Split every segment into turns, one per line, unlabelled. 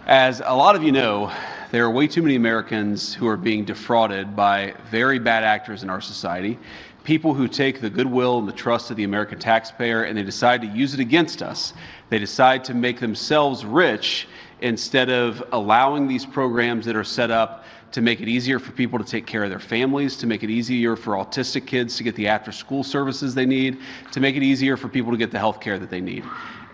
As a lot of you know, there are way too many Americans who are being defrauded by very bad actors in our society, people who take the goodwill and the trust of the American taxpayer and they decide to use it against us. They decide to make themselves rich instead of allowing these programs that are set up to make it easier for people to take care of their families, to make it easier for autistic kids to get the after-school services they need, to make it easier for people to get the health care that they need.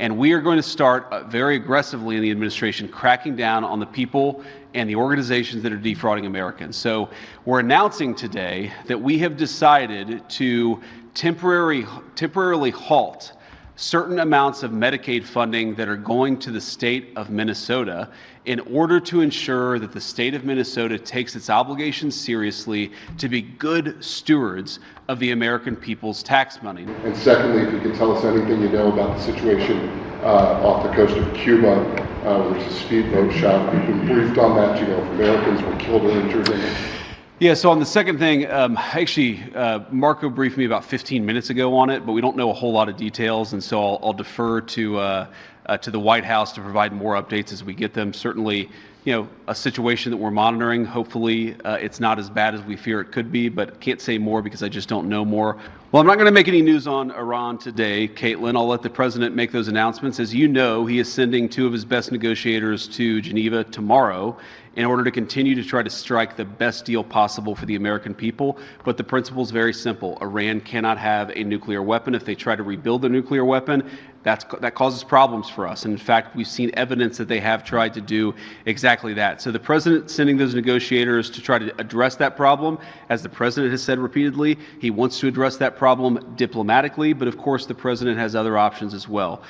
And we are going to start very aggressively in the administration cracking down on the people and the organizations that are defrauding Americans. So we're announcing today that we have decided to temporarily halt certain amounts of Medicaid funding that are going to the state of Minnesota in order to ensure that the state of Minnesota takes its obligations seriously to be good stewards of the American people's tax money.
And secondly, if you can tell us anything you know about the situation off the coast of Cuba, where there's a speedboat shot. We've been briefed on that. You know, if Americans were killed or injured in it.
Yeah, so on the second thing, actually, Marco briefed me about 15 minutes ago on it, but we don't know a whole lot of details, and so I'll defer to the White House to provide more updates as we get them. Certainly, you know, a situation that we're monitoring. Hopefully, it's not as bad as we fear it could be, but can't say more because I just don't know more. Well, I'm not going to make any news on Iran today, Caitlin. I'll let the president make those announcements. As you know, he is sending two of his best negotiators to Geneva tomorrow in order to continue to try to strike the best deal possible for the American people. But the principle is very simple. Iran cannot have a nuclear weapon. If they try to rebuild a nuclear weapon, that causes problems for us. And in fact, we've seen evidence that they have tried to do exactly that. So the president sending those negotiators to try to address that problem. As the president has said repeatedly, he wants to address that problem diplomatically, but of course the president has other options as well.